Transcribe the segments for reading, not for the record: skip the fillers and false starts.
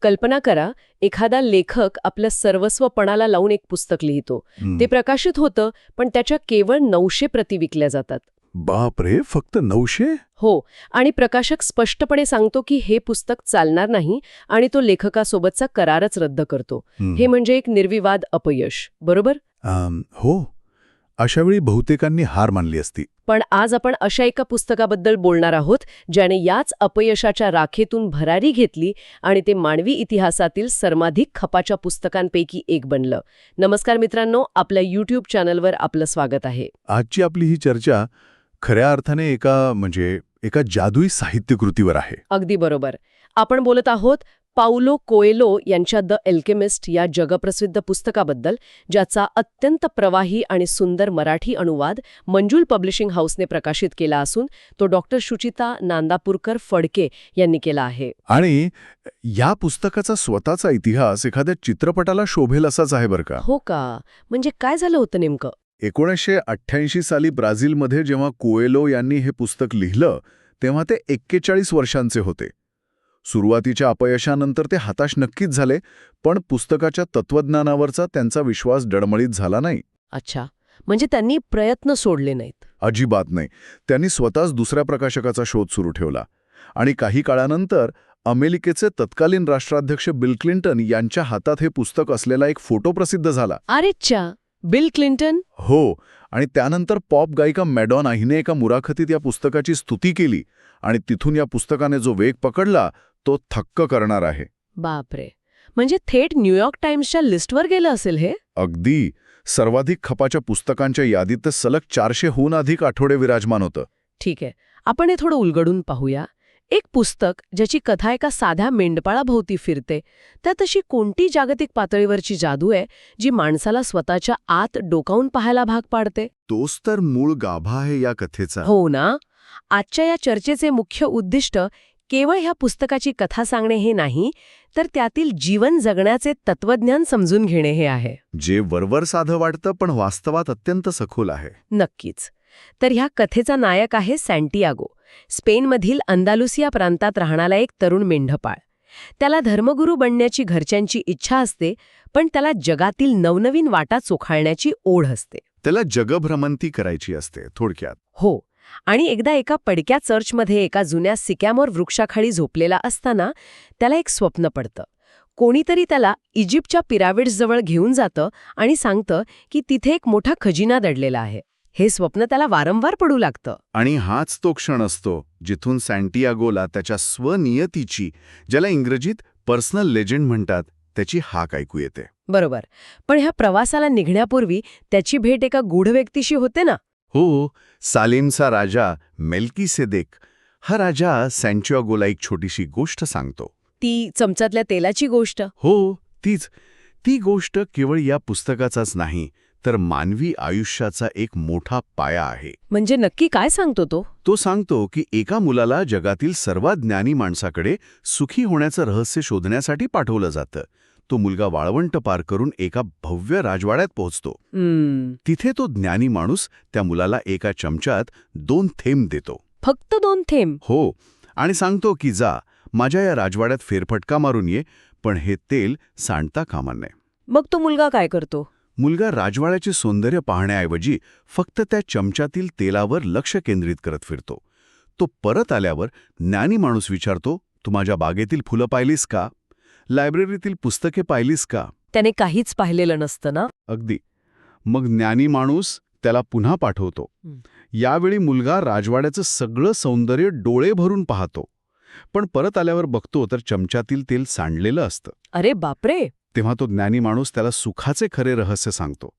कल्पना करा, एखादा लेखक आपलं सर्वस्व पणाला लावून एक पुस्तक लिहितो. ते प्रकाशित होतं, पण त्याच्या केवळ 900 प्रती विकल्या जातात. बापरे, फक्त 900? हो, आणि प्रकाशक स्पष्टपणे सांगतो की हे पुस्तक चालणार नाही आणि तो लेखकासोबतचा करारच रद्द करतो. हे म्हणजे एक निर्विवाद अपयश, बरोबर? हो, अशावेळी बहुतेकांनी हार मानली असती. पण आज आपण अशा एका पुस्तकाबद्दल बोलणार आहोत, ज्याने याच अपयशाच्या राखेतून भरारी घेतली आणि ते मानवी इतिहासातील सर्वाधिक खपाच्या पुस्तकांपैकी एक बनलं. नमस्कार मित्रांनो, आपल्या YouTube चॅनलवर आपलं स्वागत आहे. आजची आपली ही चर्चा खऱ्या अर्थाने एका जादुई साहित्यकृतीवर आहे. अगदी बरोबर. आपण बोलत आहोत पाउलो कोएल्हो यांच्या द अल्केमिस्ट या जगप्रसिद्ध पुस्तकाबद्दल, ज्याचा अत्यंत प्रवाही आणि सुंदर मराठी अनुवाद मंजुल पब्लिशिंग हाऊसने प्रकाशित केला असून तो डॉक्टर शुचिता नांदापूरकर फडके यांनी केला आहे. आणि या पुस्तकाचा स्वतःचा इतिहास एखाद्या चित्रपटाला शोभेल असाच आहे बरं का. हो का? म्हणजे काय झालं होतं नेमकं? 1988 साली ब्राझीलमध्ये जेव्हा कोएल्हो यांनी हे पुस्तक लिहिलं, तेव्हा ते 41 वर्षांचे होते. सुरुवातीच्या अपयशानंतर ते हताश नक्कीच झाले, पण पुस्तकाच्या तत्वज्ञानावरचा त्यांचा विश्वास डळमळीत झाला नाही. अच्छा, म्हणजे त्यांनी प्रयत्न सोडले नाहीत? अजिबात नाही. त्यांनी स्वतःच दुसऱ्या प्रकाशकाचा शोध सुरू ठेवला. आणि काही काळानंतर अमेरिकेचे तत्कालीन राष्ट्राध्यक्ष बिल क्लिंटन यांच्या हातात हे पुस्तक असलेला एक फोटो प्रसिद्ध झाला. अरेच्छा, बिल क्लिंटन? हो, आणि त्यानंतर पॉप गायिका मॅडॉना हिने एका मुलाखतीत या पुस्तकाची स्तुती केली आणि तिथून या पुस्तकाने जो वेग पकडला तो थक्क करणार आहे. बापरे, म्हणजे थेट न्यूयॉर्क टाइम्सच्या लिस्टवर गेलं असेल हे? अगदी. सर्वाधिक खपाच्या पुस्तकांच्या यादीत तर सलग 400हून अधिक आठवडे विराजमान होतं. ठीक आहे, आपण हे थोडं उलगडून पाहूया. एक पुस्तक ज्याची कथा एका साध्या मेंढपाळाभोवती फिरते, त्यात अशी कोणती जागतिक पातळीवरची जादू आहे जी माणसाला स्वतःच्या आत डोकावून पाहायला भाग पाडते? तोच तर मूळ गाभा आहे या कथेचा. हो ना. आजच्या या चर्चेचे मुख्य उद्दिष्ट केवळ ह्या पुस्तकाची कथा सांगणे हे नाही, तर त्यातील जीवन जगण्याचे तत्वज्ञान समजून घेणे हे आहे. जे वरवर साधं वाटतं पण वास्तवात अत्यंत सखोल आहे. नक्कीच. तर ह्या कथेचा नायक आहे सँटियागो, स्पेनमधील अंदालुसिया प्रांतात राहणारा एक तरुण मेंढपाळ. त्याला धर्मगुरू बनण्याची घरच्यांची इच्छा असते, पण त्याला जगातील नवनवीन वाटा चोखाळण्याची ओढ असते. त्याला जगभ्रमंती करायची असते थोडक्यात. हो, आणि एकदा एका पडक्या चर्चमध्ये एका जुन्या सिकॅमोर वृक्षाखाली झोपलेला असताना त्याला एक स्वप्न पडतं. कोणीतरी त्याला इजिप्तच्या पिरामिड्सजवळ घेऊन जातं आणि सांगतं की तिथे एक मोठा खजिना दडलेला आहे. हे स्वप्न त्याला वारंवार पडू लागतं. आणि हाच तो क्षण असतो जिथून सँटियागोला त्याच्या स्वनियतीची, ज्याला इंग्रजीत पर्सनल लेजंड म्हणतात, त्याची हाक ऐकू येते. बरोबर. पण ह्या प्रवासाला निघण्यापूर्वी त्याची भेट एका गूढ व्यक्तीशी होते ना? हो, सालेमचा राजा मेल्कीसेदेक. हा राजा सँटियागोला एक छोटीशी गोष्ट सांगतो. ती चमच्यातल्या तेलाची गोष्ट? हो, तीच. ती गोष्ट केवळ या पुस्तकाचाच नाही, तर मानवी आयुष्याचा एक मोठा पाया आहे. म्हणजे नक्की काय सांगतो तो? तो सांगतो की एका मुलाला जगातील सर्वात ज्ञानी माणसाकडे सुखी होण्याचं रहस्य शोधण्यासाठी पाठवलं जातं. तो मुलगा वाळवंट पार करून एका भव्य राजवाड्यात पोहोचतो. तिथे तो ज्ञानी माणूस त्या मुलाला एका चमच्यात 2 थेंब देतो. फक्त 2 थेंब? हो, आणि सांगतो की जा, माझ्या या राजवाड्यात फेरफटका मारून ये, पण हे तेल सांडता कामा नये. मग तो मुलगा काय करतो? मुलगा राजवाड्याचे सौंदर्य पाहण्याऐवजी फक्त त्या चमच्यातील तेलावर लक्ष केंद्रित करत फिरतो. तो परत आल्यावर ज्ञानी माणूस विचारतो, तू माझ्या बागेतील फुलं पाहिलीस का? लायब्ररीतील पुस्तके पाहिलीस का? त्याने काहीच पाहिलेलं नसतं ना? अगदी. मग ज्ञानी माणूस त्याला पुन्हा पाठवतो. यावेळी मुलगा राजवाड्याचं सगळं सौंदर्य डोळे भरून पाहतो, पण परत आल्यावर बघतो तर चमच्यातील तेल सांडलेलं असतं. अरे बापरे. तेव्हा तो ज्ञानी माणूस त्याला सुखाचे खरे रहस्य सांगतो.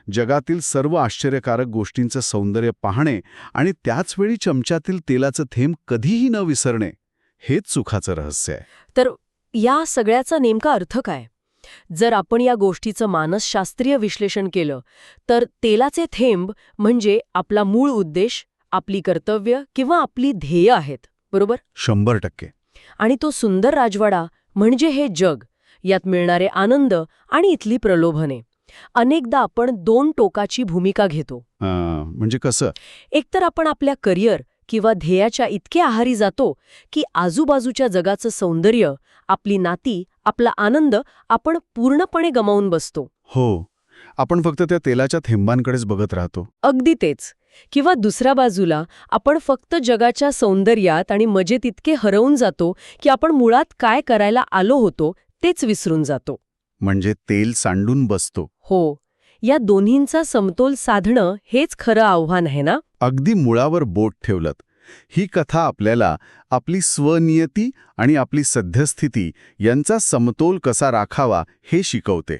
जगातील सर्व आश्चर्यकारक गोष्टींचं सौंदर्य पाहणे आणि त्याचवेळी चमच्यातील तेलाचं थेंब कधीही न विसरणे, हेच सुखाचं रहस्य आहे. तर या सगळ्याचा नेमका अर्थ काय? जर आपण या गोष्टीचं मानसशास्त्रीय विश्लेषण केलं तर तेलाचे थेंब म्हणजे आपला मूळ उद्देश, आपली कर्तव्य किंवा आपली ध्येय आहेत, बरोबर? 100%. आणि तो सुंदर राजवाडा म्हणजे हे जग, यात मिळणारे आनंद आणि इथली प्रलोभने. अनेकदा आपण 2 टोकाची भूमिका घेतो. म्हणजे कसं? एकतर आपण आपल्या करिअर किंवा ध्येयाच्या इतके आहारी जातो की आजूबाजूच्या जगाचं सौंदर्य, आपली नाती, आपला आनंद आपण पूर्णपणे गमावून बसतो. हो, आपण फक्त त्या तेलाच्या थेंबांकडेच बघत राहतो. अगदी तेच. किंवा दुसऱ्या बाजूला आपण फक्त जगाच्या सौंदर्यात आणि मजेत इतके हरवून जातो की आपण मुळात काय करायला आलो होतो तेच विसरून जातो. म्हणजे तेल सांडून बसतो. हो, या दोन्हींचा समतोल साधणं हेच खरं आव्हान आहे ना. अगदी मुळावर बोट ठेवलं. ही कथा आपल्याला आपली स्वनियती आणि आपली सद्यस्थिती यांचा समतोल कसा राखावा हे शिकवते.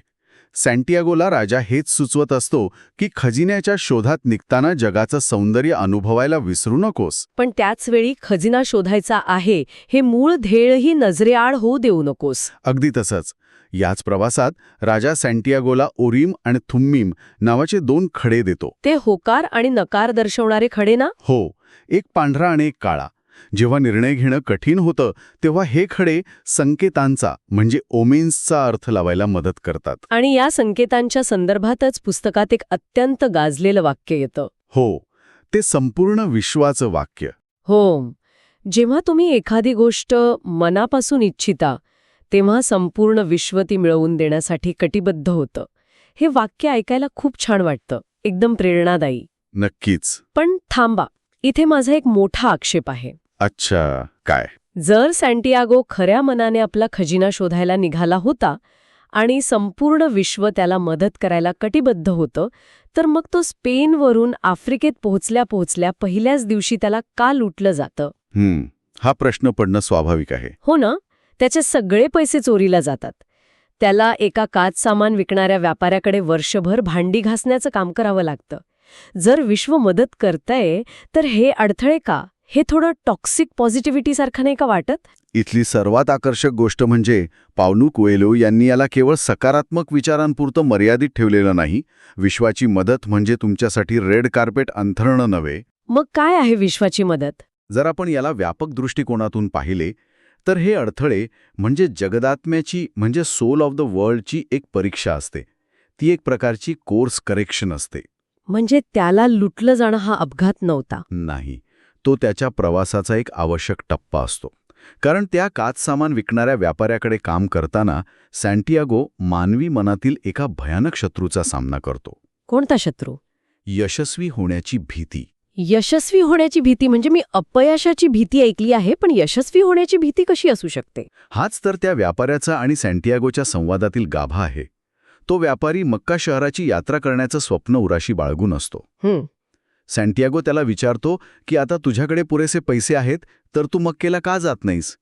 सँटियागोला राजा हेच सुचवत असतो की खजिन्याच्या शोधात निघताना जगाचं सौंदर्य अनुभवायला विसरू नकोस. पण त्याच वेळी खजिना शोधायचा आहे हे मूळ ध्येयही नजरेआड होऊ देऊ नकोस. अगदी तसंच. याच प्रवासात राजा सँटियागोला ओरीम आणि थुम्मीम नावाचे 2 खडे देतो. ते होकार आणि नकार दर्शवणारे खडे ना. हो, एक पांढरा आणि एक काळा. जेव्हा निर्णय घेणं कठीण होतं तेव्हा हे खडे संकेतांचा म्हणजे ओमेन्सचा अर्थ लावायला मदत करतात. आणि या संकेतांच्या संदर्भातच पुस्तकात एक अत्यंत गाजलेलं वाक्य येतं. हो, ते संपूर्ण विश्वाचं वाक्य. हो, जेव्हा तुम्ही एखादी गोष्ट मनापासून इच्छिता तेव्हा संपूर्ण विश्व ती मिळवून देण्यासाठी कटिबद्ध होतं. हे वाक्य ऐकायला खूप छान वाटतं, एकदम प्रेरणादायी. नक्कीच. पण थांबा, इथे माझा एक मोठा आक्षेप आहे. अच्छा, काय? जर सँटियागो खऱ्या मनाने आपला खजिना शोधायला निघाला होता आणि संपूर्ण विश्व त्याला मदत करायला कटिबद्ध होतं, तर मग तो स्पेनवरून आफ्रिकेत पोहोचल्या पहिल्याच दिवशी त्याला का लुटलं जातं? हा प्रश्न पडणं स्वाभाविक आहे. हो ना, त्याचे सगळे पैसे चोरीला जातात. त्याला एका काच सामान विकणाऱ्या व्यापाऱ्याकडे वर्षभर भांडी घासण्याचं काम करावं लागतं. जर विश्व मदत करतंय तर हे अडथळे का? हे थोडं टॉक्सिक पॉझिटिव्हिटीसारखं नाही का वाटत? इथली सर्वात आकर्षक गोष्ट म्हणजे पाउलो कोएल्हो यांनी याला केवळ सकारात्मक विचारांपुरतं मर्यादित ठेवलेलं नाही. विश्वाची मदत म्हणजे तुमच्यासाठी रेड कार्पेट अंथरणं नव्हे. मग काय आहे विश्वाची मदत? जर आपण याला व्यापक दृष्टिकोनातून पाहिले तर हे अडथळे म्हणजे जगदात्म्याची म्हणजे सोल ऑफ द वर्ल्डची एक परीक्षा असते. ती एक प्रकारची कोर्स करेक्शन असते. म्हणजे त्याला लुटलं जाणं हा अपघात नव्हता. नाही, तो त्याच्या प्रवासाचा एक आवश्यक टप्पा असतो. कारण त्या काच सामान विकणाऱ्या व्यापाऱ्याकडे काम करताना सँटियागो मानवी मनातील एका भयानक शत्रूचा सामना करतो. कोणता शत्रू? यशस्वी होण्याची भीती. यशस्वी होण्याची भीती म्हणजे मी अपयशाची भीती ऐकली आहे, पण यशस्वी होण्याची भीती कशी असू शकते? हाच तर त्या व्यापाऱ्याचा आणि सँटियागोच्या संवादातील गाभा आहे. तो व्यापारी मक्का शहराची यात्रा करण्याचं स्वप्न उराशी बाळगून असतो. सँटियागो त्याला विचारतो की आता तुझ्याकडे पुरेसे पैसे आहेत तर तू मक्केला का जात नाहीस?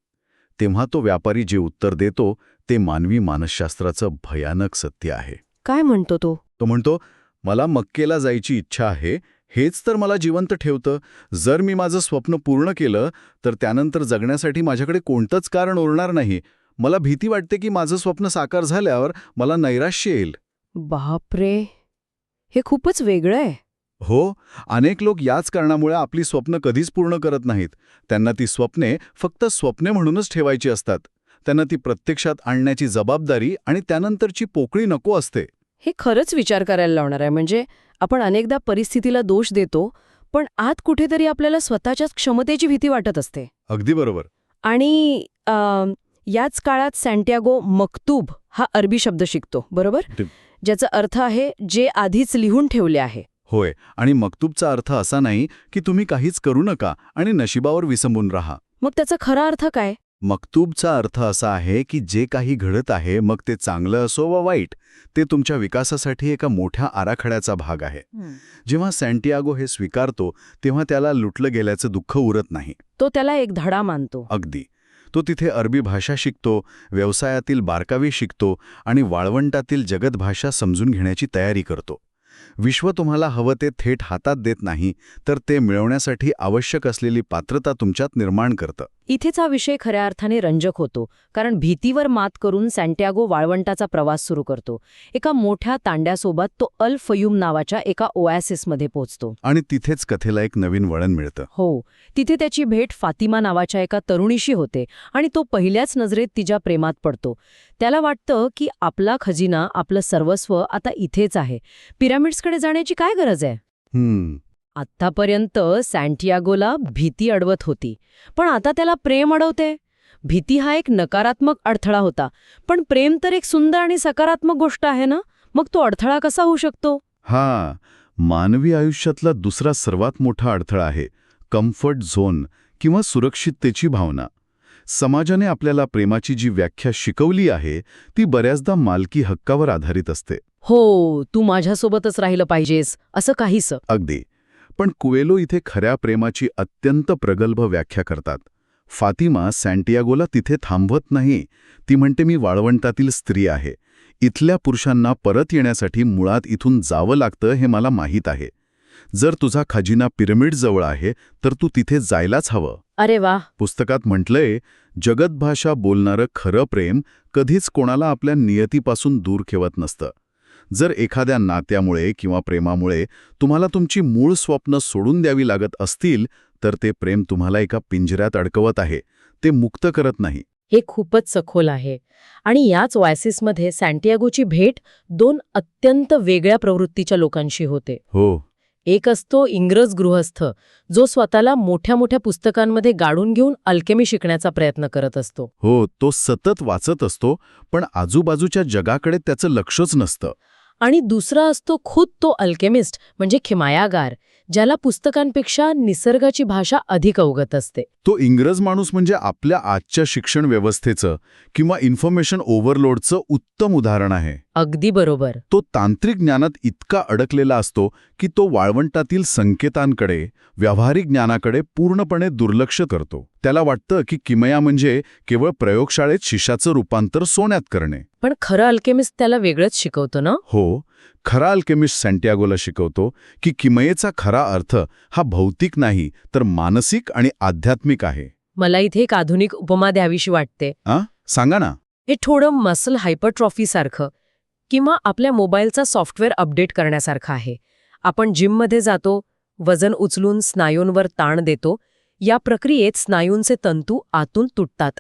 तेव्हा तो व्यापारी जे उत्तर देतो ते मानवी मानसशास्त्राचं भयानक सत्य आहे. काय म्हणतो तो? तो म्हणतो, मला मक्केला जायची इच्छा आहे, हेच तर मला जिवंत ठेवतं. जर मी माझं स्वप्न पूर्ण केलं तर त्यानंतर जगण्यासाठी माझ्याकडे कोणतंच कारण उरणार नाही. मला भीती वाटते की माझं स्वप्न साकार झाल्यावर मला नैराश्य येईल. बापरे, हे खूपच वेगळं आहे. हो, अनेक लोक याच कारणामुळे आपली स्वप्न कधीच पूर्ण करत नाहीत. त्यांना ती स्वप्ने फक्त स्वप्ने म्हणूनच ठेवायची असतात. त्यांना ती प्रत्यक्षात आणण्याची जबाबदारी आणि त्यानंतरची पोकळी नको असते. हे खरंच विचार करायला लावणार आहे. म्हणजे आपण अनेकदा परिस्थितीला दोष देतो, पण आत कुठेतरी आपल्याला स्वतःच्याच क्षमतेची भीती वाटत असते. अगदी बरोबर. आणि याच काळात सँटियागो मक्तूब हा अरबी शब्द शिकतो, बरोबर? ज्याचा अर्थ आहे जे आधीच लिहून ठेवले आहे. होय, आणि मक्तूबचा अर्थ असा नाही की तुम्ही काहीच करू नका आणि नशिबावर विसंबून राहा. मग त्याचा खरा अर्थ काय? मक्तूबचा अर्थ असा आहे की जे काही घडत आहे, मग ते चांगलं असो वा वाईट, ते तुमच्या विकासासाठी एका मोठ्या आराखड्याचा भाग आहे. जेव्हा सँटियागो हे स्वीकारतो तेव्हा त्याला लुटलं गेल्याचं दुःख उरत नाही. तो त्याला एक धडा मानतो. अगदी. तो तिथे अरबी भाषा शिकतो, व्यवसायातील बारकावे शिकतो आणि वाळवंटातील जगत भाषा समजून घेण्याची तयारी करतो. विश्व तुम्हाला हवं ते थेट हातात देत नाही, तर ते मिळवण्यासाठी आवश्यक असलेली पात्रता तुमच्यात निर्माण करतं. इथेच हा विषय खऱ्या अर्थाने रंजक होतो, कारण भीतीवर मात करून सँटियागो वाळवंटाचा प्रवास सुरू करतो. एका मोठ्या तांड्यासोबत तो अल फयूम नावाच्या एका ओॲसिसमध्ये पोहोचतो. आणि तिथेच कथेला एक नवीन वळण मिळतं. हो, तिथे त्याची भेट फातिमा नावाच्या एका तरुणीशी होते आणि तो पहिल्याच नजरेत तिच्या प्रेमात पडतो. त्याला वाटतं की आपला खजिना, आपलं सर्वस्व आता इथेच आहे. पिरामिड्सकडे जाण्याची काय गरज आहे? आत्तापर्यंत सँटियागोला भीती अडवत होती, पण आता त्याला प्रेम अडवते. भीती हा एक नकारात्मक अडथळा होता, पण प्रेम तर एक सुंदर आणि सकारात्मक गोष्ट आहे ना, मग तो अडथळा कसा होऊ शकतो? हा मानवी आयुष्यातला दुसरा सर्वात मोठा अडथळा आहे कम्फर्ट झोन किंवा सुरक्षिततेची भावना. समाजाने आपल्याला प्रेमाची जी व्याख्या शिकवली आहे ती बऱ्याचदा मालकी हक्कावर आधारित असते. हो, तू माझ्यासोबतच राहिलं पाहिजेस, असं काहीसं. अगदी. पण कुएलो इथे खऱ्या प्रेमाची अत्यंत प्रगल्भ व्याख्या करतात. फातिमा सँटियागोला तिथे थांबवत नाही. ती म्हणते मी वाळवंटातील स्त्री आहे. इथल्या पुरुषांना परत येण्यासाठी मुळात इथून जावं लागतं हे मला माहीत आहे. जर तुझा खजिना पिरमिडजवळ आहे तर तू तिथे जायलाच हवं. अरे वा. पुस्तकात म्हटलंय जगतभाषा बोलणारं खरं प्रेम कधीच कोणाला आपल्या नियतीपासून दूर ठेवत नसतं. जर एखाद्या नात्यामुळे किंवा प्रेमामुळे तुम्हाला तुमची मूळ स्वप्न सोडून द्यावी लागत असतील तर ते प्रेम तुम्हाला एका पिंजऱ्यात अडकवत आहे, ते मुक्त करत नाही. हे खूपच सखोल आहे. आणि याच ओएसिसमध्ये सँटियागोची भेट दोन अत्यंत वेगळ्या प्रवृत्तीच्या लोकांशी होते. हो. एक असतो इंग्रज गृहस्थ, जो स्वतःला मोठ्या मोठ्या पुस्तकांमध्ये गाडून घेऊन अल्केमी शिकण्याचा प्रयत्न करत असतो. हो, तो सतत वाचत असतो, पण आजूबाजूच्या जगाकडे त्याचं लक्षच नसतं. आणि दुसरा असतो खुद तो अल्केमिस्ट म्हणजे खिमायागार, ज्याला पुस्तकांपेक्षा निसर्गाची भाषा अधिक अवगत असते. तो इंग्रज माणूस म्हणजे आपल्या आजच्या शिक्षण व्यवस्थेचं किंवा इन्फॉर्मेशन ओव्हरलोडचं उत्तम उदाहरण आहे. अगदी बरोबर. तो तांत्रिक ज्ञानात इतका अडकलेला असतो की तो वाळवंटातील संकेतांकडे, व्यावहारिक ज्ञानाकडे पूर्णपणे दुर्लक्ष करतो. त्याला वाटतं की किमया म्हणजे केवळ प्रयोगशाळेत शिशाचं रूपांतर सोन्यात करणे. पण खरं अल्केमिस्ट त्याला वेगळंच शिकवतो ना? हो, खरा अल्केमिस्ट सँटियागोला शिकवतो की किमयेचा खरा अर्थ हा भौतिक नाही तर मानसिक आणि आध्यात्मिक आहे. मला इथे एक आधुनिक उपमा द्यावीशी वाटते. सांगा ना. हे थोडं मसल हायपरट्रॉफीसारखं किंवा आपल्या मोबाईलचा सॉफ्टवेअर अपडेट करण्यासारखं आहे. आपण जिममध्ये जातो, वजन उचलून स्नायूंवर ताण देतो. या प्रक्रियेत स्नायूंचे तंतू आतून तुटतात,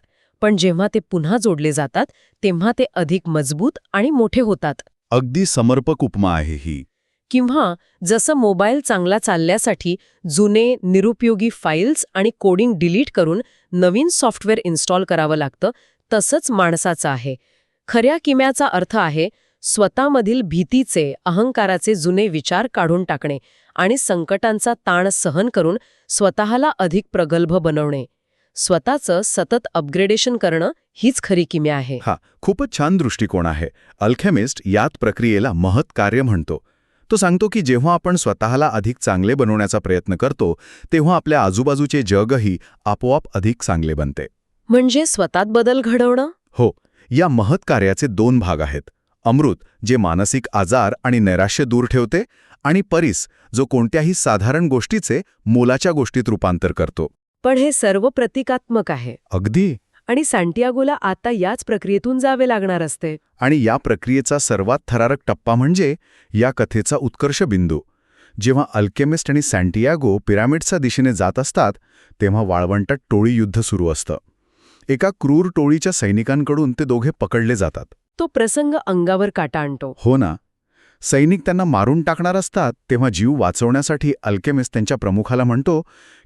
पण जेव्हा ते पुन्हा जोडले जातात तेव्हा ते अधिक मजबूत आणि मोठे होतात. अगदी समर्पक उपमा आहे ही. किंवा जसं मोबाईल चांगला चालण्यासाठी जुने निरुपयोगी फाईल्स आणि कोडिंग डिलीट करून नवीन सॉफ्टवेअर इन्स्टॉल करावं लागतं, तसंच माणसाचं आहे. खऱ्या किम्याचा अर्थ आहे स्वतःमधील भीतीचे, अहंकाराचे जुने विचार काढून टाकणे आणि संकटांचा ताण सहन करून स्वतःला अधिक प्रगल्भ बनवणे. स्वतःचं सतत अपग्रेडेशन करणं हीच खरी किम्या आहे. खूपच छान दृष्टिकोन आहे. अल्केमिस्ट यात प्रक्रियेला महत् कार्य म्हणतो. तो सांगतो की जेव्हा आपण स्वतःला अधिक चांगले बनवण्याचा प्रयत्न करतो तेव्हा आपल्या आजूबाजूचे जगही आपोआप अधिक चांगले बनते. म्हणजे स्वतःत बदल घडवणं? हो. या महत् कार्याचे दोन भाग आहेत. अमृत, जे मानसिक आजार आणि नैराश्य दूर ठेवते, आणि परीस, जो कोणत्याही साधारण गोष्टीचे मोलाच्या गोष्टीत रूपांतर करतो. पण हे सर्व प्रतिकात्मक आहे. अगदी. आणि सँटियागोला आता याच प्रक्रियेतून जावे लागणार असते. आणि या प्रक्रियेचा सर्वात थरारक टप्पा म्हणजे या कथेचा उत्कर्ष बिंदू. जेव्हा अल्केमिस्ट आणि सँटियागो पिरामिडच्या दिशेने जात असतात तेव्हा वाळवंटात टोळी युद्ध सुरू असतं. एका क्रूर टोळीच्या सैनिकांकडून ते दोघे पकडले जातात. तो प्रसंग अंगावर काटा आणतो. हो ना. सैनिक त्यांना मारून टाकणार असतात तेव्हा जीव वाचवण्यासाठी अल्केमिस्ट त्यांच्या प्रमुखाला म्हणतो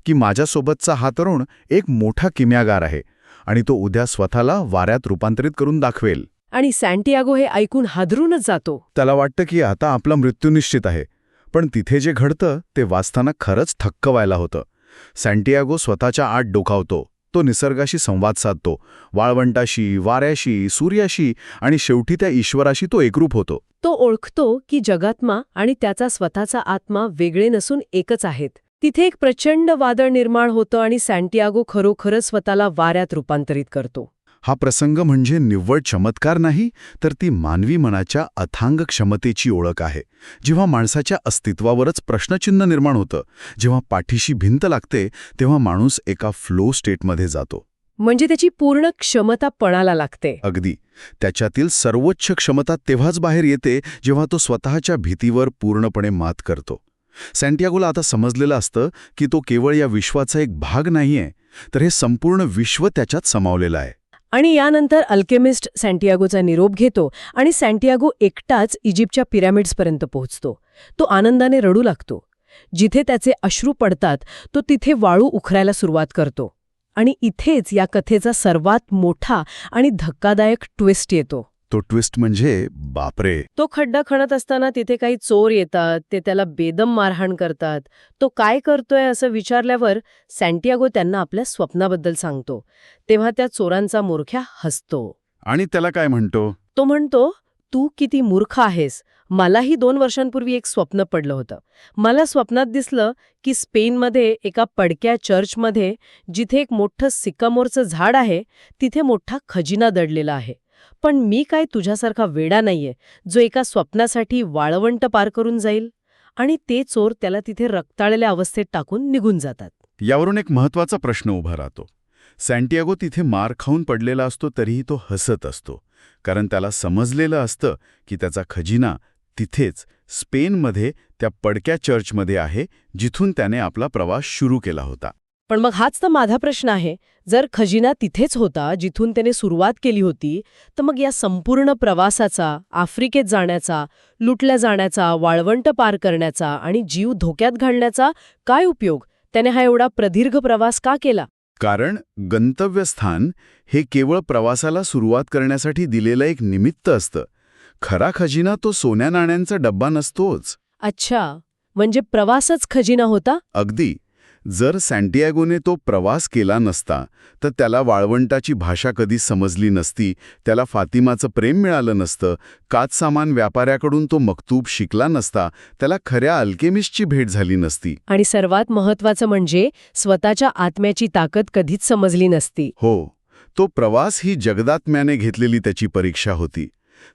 की माझ्यासोबतचा हा तरुण एक मोठा किम्यागार आहे आणि तो उद्या स्वतःला वाऱ्यात रूपांतरित करून दाखवेल. आणि सँटियागो हे ऐकून हादरूनच जातो. त्याला वाटतं की आता आपला मृत्यू निश्चित आहे. पण तिथे जे घडतं ते वाचताना खरंच थक्क व्हायला होतं. सँटियागो स्वतःच्या आत डोकावतो. तो निसर्गाशी संवाद साधतो. वाळवंटाशी, वाऱ्याशी, सूर्याशी आणि शेवटी त्या ईश्वराशी तो एकरूप होतो. तो ओळखतो की जगात्मा आणि त्याचा स्वतःचा आत्मा वेगळे नसून एकच आहेत. तिथे एक प्रचंड वादळ निर्माण होतं आणि सँटियागो खरोखरच स्वतःला वाऱ्यात रूपांतरित करतो. हा प्रसंग म्हणजे निव्वळ चमत्कार नाही तर ती मानवी मनाच्या अथांग क्षमतेची ओळख आहे. जेव्हा माणसाच्या अस्तित्वावरच प्रश्नचिन्ह निर्माण होतं, जेव्हा पाठीशी भिंत लागते, तेव्हा माणूस एका फ्लो स्टेटमध्ये जातो. म्हणजे त्याची पूर्ण क्षमता पणाला लागते. अगदी. त्याच्यातील सर्वोच्च क्षमता तेव्हाच बाहेर येते जेव्हा तो स्वतःच्या भीतीवर पूर्णपणे मात करतो. सँटियागोला आता समजलेलं असतं की तो केवळ या विश्वाचा एक भाग नाहीये, तर हे संपूर्ण विश्व त्याच्यात समावलेलं आहे. आणि यानंतर अल्केमिस्ट सँटियागोचा निरोप घेतो आणि सँटियागो एकटाच इजिप्तच्या पिरॅमिड्सपर्यंत पोहोचतो. तो आनंदाने रडू लागतो. जिथे त्याचे अश्रू पडतात तो तिथे वाळू उखरायला सुरुवात करतो. आणि इथेच या कथेचा सर्वात मोठा आणि धक्कादायक ट्विस्ट येतो. तो ट्विस्ट म्हणजे बापरे. तो खड्डा खणत असताना तिथे काही चोर येतात, ते त्याला बेदम मारहाण करतात. तो काय करतोय असं विचारल्यावर सँटियागो त्यांना आपल्या स्वप्नाबद्दल सांगतो. तेव्हा त्या चोरांचा मूर्ख्या हसतो. आणि त्याला काय म्हणतो? तो म्हणतो, तू किती मूर्ख आहेस. मलाही 2 वर्षांपूर्वी एक स्वप्न पडलं होतं. मला स्वप्नात दिसलं की स्पेनमध्ये एका पडक्या चर्चमध्ये जिथे एक मोठं सिकामोरचं झाड आहे, तिथे मोठा खजिना दडलेला आहे. पण मी काय तुझ्यासारखा वेडा नाहीये, जो एका स्वप्नासाठी वाळवंट पार करून जाईल. आणि ते चोर त्याला तिथे रक्ताळलेल्या अवस्थेत टाकून निघून जातात. यावरून एक महत्वाचा प्रश्न उभा राहतो. सँटियागो तिथे मार खाऊन पडलेला असतो तरीही तो हसत असतो, कारण त्याला समजलेलं असतं की त्याचा खजिना तिथेच स्पेनमध्ये त्या पडक्या चर्चमध्ये आहे, जिथून त्याने आपला प्रवास सुरू केला होता. पण मग हाच तर माझा प्रश्न आहे. जर खजिना तिथेच होता जिथून त्याने सुरुवात केली होती, तर मग या संपूर्ण प्रवासाचा, आफ्रिकेत जाण्याचा, लुटल्या जाण्याचा, वाळवंट पार करण्याचा आणि जीव धोक्यात घालण्याचा काय उपयोग? त्याने हा एवढा प्रदीर्घ प्रवास का केला? कारण गंतव्यस्थान हे केवळ प्रवासाला सुरुवात करण्यासाठी दिलेलं एक निमित्त असतं. खरा खजिना तो सोन्या नाण्यांचा डब्बा नसतोच. अच्छा, म्हणजे प्रवासच खजिना होता? अगदी. जर सँटियागोने तो प्रवास केला नसता तर त्याला वाळवंटाची भाषा कधी समजली नसती, त्याला फातिमाचं प्रेम मिळालं नसतं, काचसामान व्यापाऱ्याकडून तो मक्तूब शिकला नसता, त्याला खऱ्या अल्केमिस्टची भेट झाली नसती. आणि सर्वात महत्वाचं म्हणजे स्वतःच्या आत्म्याची ताकद कधीच समजली नसती. हो, तो प्रवास ही जगदात्म्याने घेतलेली त्याची परीक्षा होती.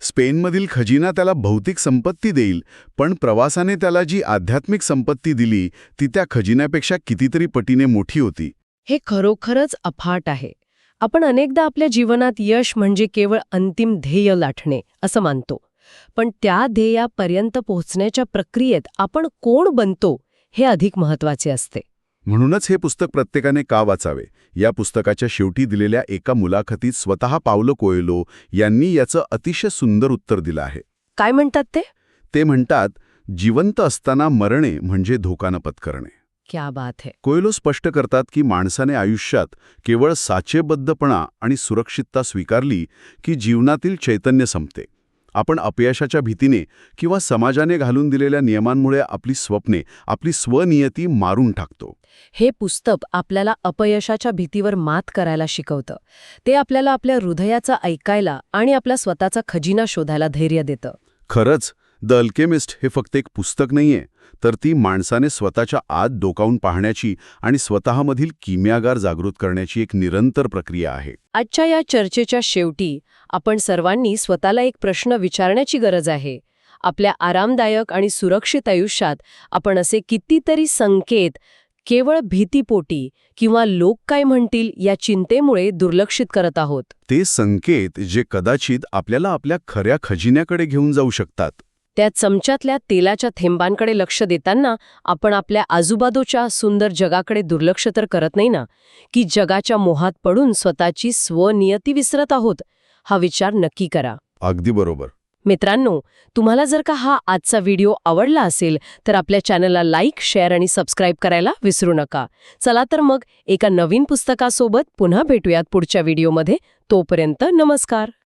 स्पेनमधील खजिना त्याला भौतिक संपत्ती देईल, पण प्रवासाने त्याला जी आध्यात्मिक संपत्ती दिली ती त्या खजिन्यापेक्षा कितीतरी पटीने मोठी होती. हे खरोखरच अफाट आहे. आपण अनेकदा आपल्या जीवनात यश म्हणजे केवळ अंतिम ध्येय गाठणे असं मानतो. पण त्या ध्येयापर्यंत पोहोचण्याच्या प्रक्रियेत आपण कोण बनतो हे अधिक महत्वाचे असते. म्हणूनच हे पुस्तक प्रत्येकाने का वाचावे? या पुस्तकाच्या शेवटी दिलेल्या एका मुलाखतीत स्वतः पाउलो कोएल्हो यांनी याचं अतिशय सुंदर उत्तर दिलं आहे. काय म्हणतात ते? ते म्हणतात, जिवंत असताना मरणे म्हणजे धोका न पत्करणे. क्या बात है. कोएल्हो स्पष्ट करतात की माणसाने आयुष्यात केवळ साचेबद्धपणा आणि सुरक्षितता स्वीकारली की जीवनातील चैतन्य संपते. आपण अपयशाच्या भीतीने किंवा समाजाने घालून दिलेल्या नियमांमुळे आपली स्वप्ने, आपली स्वनियती मारून टाकतो. हे पुस्तक आपल्याला अपयशाच्या भीतीवर मात करायला शिकवतं. ते आपल्याला आपल्या हृदयाचं ऐकायला आणि आपला स्वतःचा खजिना शोधायला धैर्य देतं. खरंच, द अल्केमिस्ट हे फक्त एक पुस्तक नाहीये, तर ती माणसाने स्वतःच्या आत डोकावून पाहण्याची आणि स्वतःमधील किमयागार जागृत करण्याची एक निरंतर प्रक्रिया आहे. आजच्या या चर्चेच्या शेवटी आपण सर्वांनी स्वतःला एक प्रश्न विचारण्याची गरज आहे. आपल्या आरामदायक आणि सुरक्षित आयुष्यात आपण असे कितीतरी संकेत केवळ भीतीपोटी किंवा लोक काय म्हणतील या चिंतेमुळे दुर्लक्षित करत आहोत. ते संकेत जे कदाचित आपल्याला आपल्या खऱ्या खजिन्याकडे घेऊन जाऊ शकतात. त्या चमच्यातल्या तेलाच्या थेंबांकडे लक्ष देताना आपण आपल्या आजूबाजूच्या सुंदर जगाकडे दुर्लक्ष तर करत नाही ना, की जगाच्या मोहात पडून स्वतःची स्वनियती विसरत आहोत? हा विचार नक्की करा. अगदी बरोबर. मित्रांनो, तुम्हाला जर का हा आजचा व्हिडिओ आवडला असेल तर आपल्या चॅनलला लाईक, शेअर आणि सबस्क्राईब करायला विसरू नका. चला तर मग एका नवीन पुस्तकासोबत पुन्हा भेटूयात पुढच्या व्हिडिओमध्ये. तोपर्यंत नमस्कार.